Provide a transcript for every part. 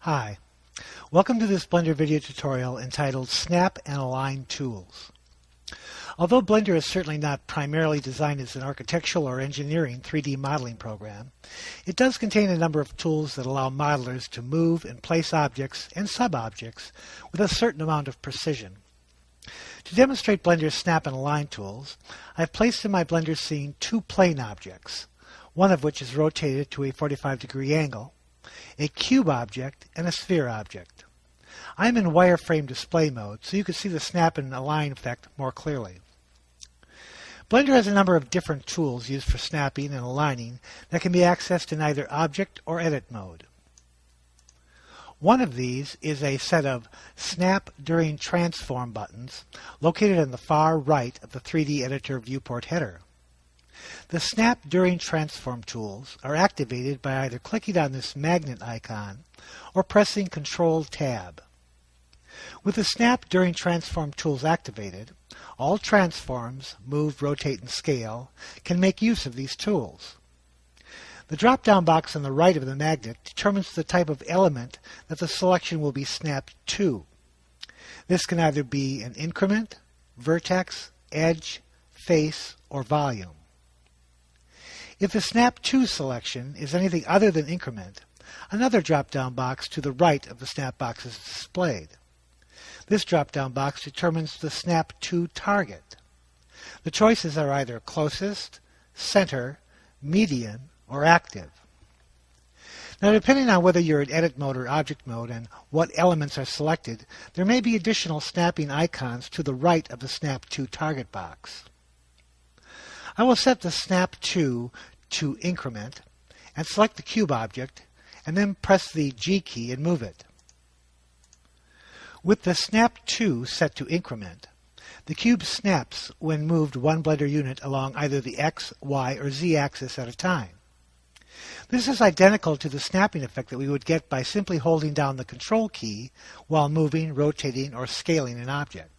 Hi, welcome to this Blender video tutorial entitled Snap and Align Tools. Although Blender is certainly not primarily designed as an architectural or engineering 3D modeling program, it does contain a number of tools that allow modelers to move and place objects and sub-objects with a certain amount of precision. To demonstrate Blender's Snap and Align tools, I've placed in my Blender scene two plane objects, one of which is rotated to a 45-degree angle, a cube object, and a sphere object. I'm in wireframe display mode, so you can see the snap and align effect more clearly. Blender has a number of different tools used for snapping and aligning that can be accessed in either object or edit mode. One of these is a set of Snap During Transform buttons located on the far right of the 3D Editor viewport header. The Snap During Transform tools are activated by either clicking on this magnet icon or pressing Ctrl-Tab. With the Snap During Transform tools activated, all transforms, move, rotate, and scale, can make use of these tools. The drop-down box on the right of the magnet determines the type of element that the selection will be snapped to. This can either be an increment, vertex, edge, face, or volume. If the Snap To selection is anything other than increment, another drop-down box to the right of the snap box is displayed. This drop-down box determines the Snap To target. The choices are either closest, center, median, or active. Now, depending on whether you're in edit mode or object mode and what elements are selected, there may be additional snapping icons to the right of the Snap To target box. I will set the Snap To increment and select the cube object and then press the G key and move it. With the Snap To set to increment, the cube snaps when moved one Blender unit along either the X, Y, or Z axis at a time. This is identical to the snapping effect that we would get by simply holding down the Control key while moving, rotating, or scaling an object.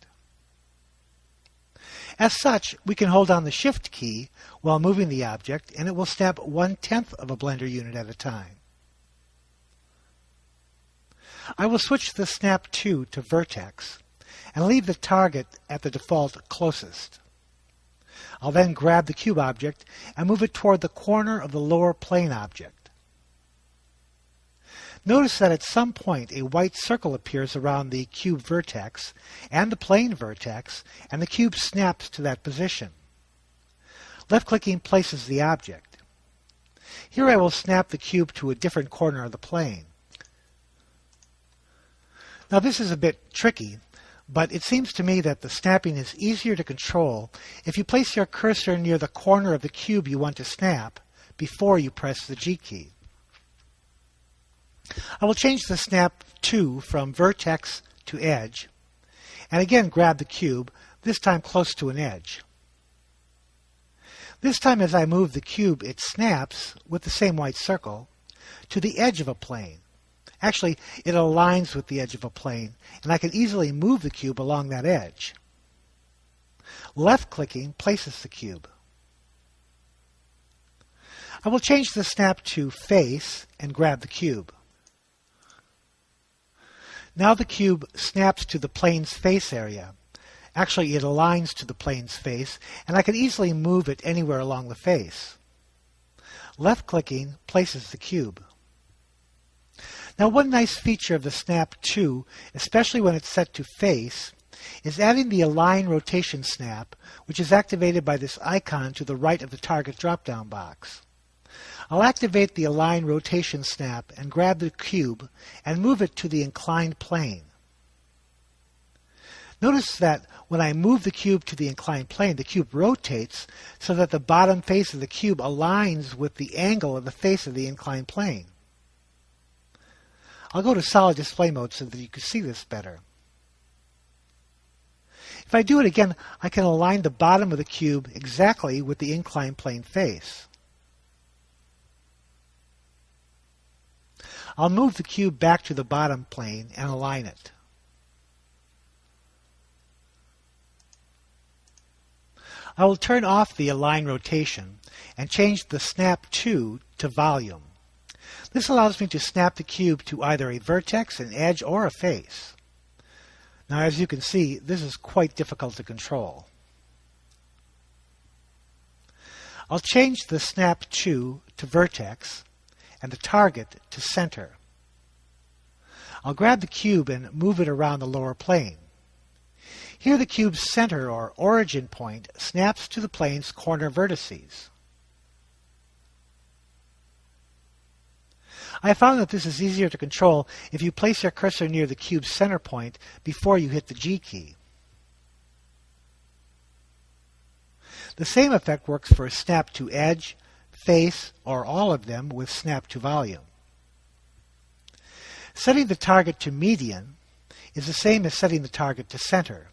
As such, we can hold down the Shift key while moving the object and it will snap 1/10 of a Blender unit at a time. I will switch the Snap To vertex and leave the target at the default closest. I'll then grab the cube object and move it toward the corner of the lower plane object. Notice that at some point a white circle appears around the cube vertex and the plane vertex, and the cube snaps to that position. Left-clicking places the object. Here I will snap the cube to a different corner of the plane. Now this is a bit tricky, but it seems to me that the snapping is easier to control if you place your cursor near the corner of the cube you want to snap before you press the G key. I will change the Snap To from vertex to edge, and again grab the cube, this time close to an edge. This time as I move the cube, it snaps, with the same white circle, to the edge of a plane. Actually, it aligns with the edge of a plane, and I can easily move the cube along that edge. Left-clicking places the cube. I will change the Snap To face and grab the cube. Now the cube snaps to the plane's face area. Actually, it aligns to the plane's face, and I can easily move it anywhere along the face. Left-clicking places the cube. Now, one nice feature of the Snap To, especially when it's set to face, is adding the Align Rotation snap, which is activated by this icon to the right of the target drop-down box. I'll activate the Align Rotation snap and grab the cube and move it to the inclined plane. Notice that when I move the cube to the inclined plane, the cube rotates so that the bottom face of the cube aligns with the angle of the face of the inclined plane. I'll go to solid display mode so that you can see this better. If I do it again, I can align the bottom of the cube exactly with the inclined plane face. I'll move the cube back to the bottom plane and align it. I will turn off the Align Rotation and change the Snap To volume. This allows me to snap the cube to either a vertex, an edge, or a face. Now, as you can see, this is quite difficult to control. I'll change the snap to vertex and the target to center. I'll grab the cube and move it around the lower plane. Here the cube's center or origin point snaps to the plane's corner vertices. I have found that this is easier to control if you place your cursor near the cube's center point before you hit the G key. The same effect works for snap to edge, face, or all of them with snap to volume. Setting the target to median is the same as setting the target to center,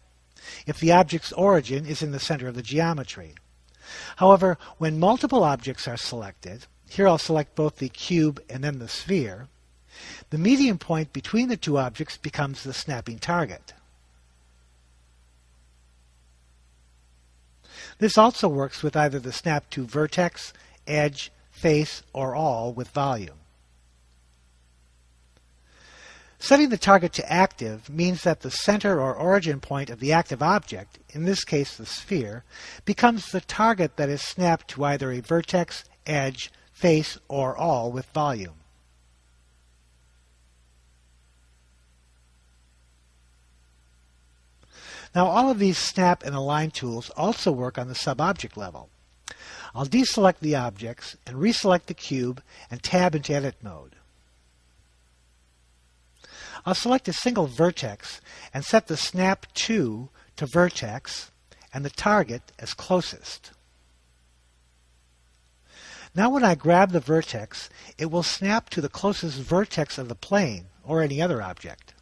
if the object's origin is in the center of the geometry. However, when multiple objects are selected, here I'll select both the cube and then the sphere, the median point between the two objects becomes the snapping target. This also works with either the snap to vertex, edge, face, or all with volume. Setting the target to active means that the center or origin point of the active object, in this case the sphere, becomes the target that is snapped to either a vertex, edge, face, or all with volume. Now all of these snap and align tools also work on the sub-object level. I'll deselect the objects and reselect the cube and tab into edit mode. I'll select a single vertex and set the snap to vertex and the target as closest. Now when I grab the vertex, it will snap to the closest vertex of the plane or any other object.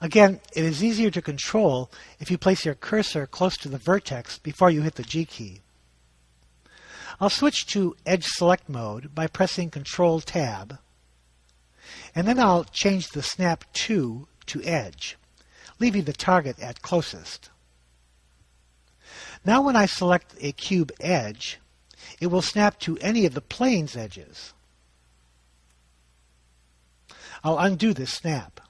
Again, it is easier to control if you place your cursor close to the vertex before you hit the G key. I'll switch to Edge Select mode by pressing Ctrl-Tab, and then I'll change the snap to Edge, leaving the target at closest. Now when I select a cube edge, it will snap to any of the plane's edges. I'll undo this snap.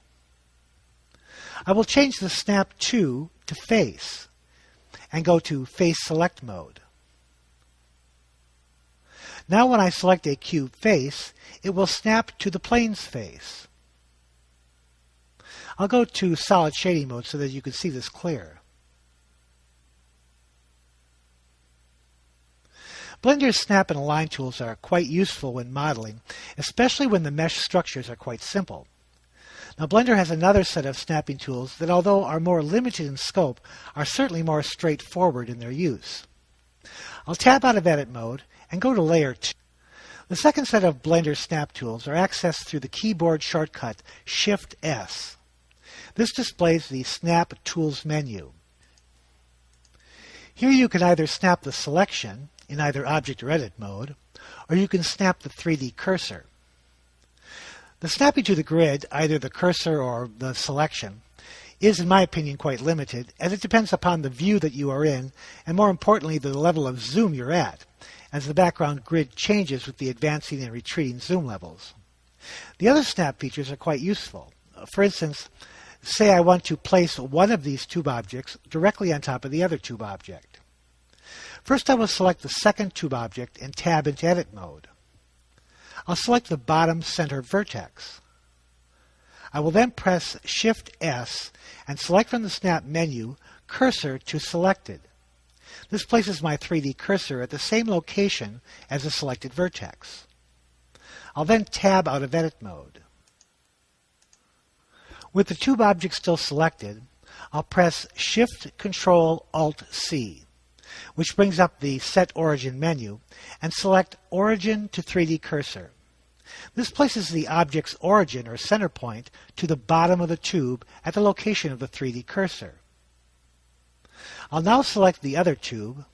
I will change the snap to face and go to Face Select mode. Now when I select a cube face, it will snap to the plane's face. I'll go to Solid Shading mode so that you can see this clear. Blender's snap and align tools are quite useful when modeling, especially when the mesh structures are quite simple. Now Blender has another set of snapping tools that, although are more limited in scope, are certainly more straightforward in their use. I'll tab out of Edit mode and go to Layer 2. The second set of Blender snap tools are accessed through the keyboard shortcut Shift-S. This displays the Snap Tools menu. Here you can either snap the selection in either Object or Edit mode, or you can snap the 3D cursor. The snapping to the grid, either the cursor or the selection, is in my opinion quite limited, as it depends upon the view that you are in, and more importantly the level of zoom you're at, as the background grid changes with the advancing and retreating zoom levels. The other snap features are quite useful. For instance, say I want to place one of these tube objects directly on top of the other tube object. First I will select the second tube object and tab into Edit mode. I'll select the bottom center vertex. I will then press Shift-S and select from the Snap menu Cursor to Selected. This places my 3D cursor at the same location as the selected vertex. I'll then tab out of Edit mode. With the tube object still selected, I'll press Shift-Control-Alt-C, which brings up the Set Origin menu, and select Origin to 3D Cursor. This places the object's origin or center point to the bottom of the tube at the location of the 3D cursor. I'll now select the other tube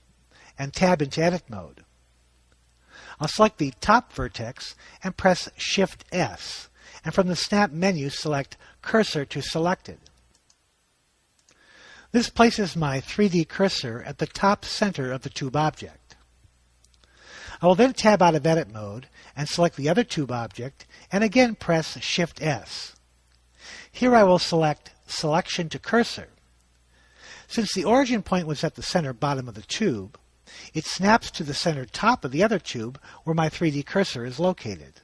and tab into Edit mode. I'll select the top vertex and press Shift-S, and from the Snap menu select Cursor to Selected. This places my 3D cursor at the top center of the tube object. I will then tab out of edit mode and select the other tube object and again press Shift S. Here I will select Selection to Cursor. Since the origin point was at the center bottom of the tube, it snaps to the center top of the other tube where my 3D cursor is located.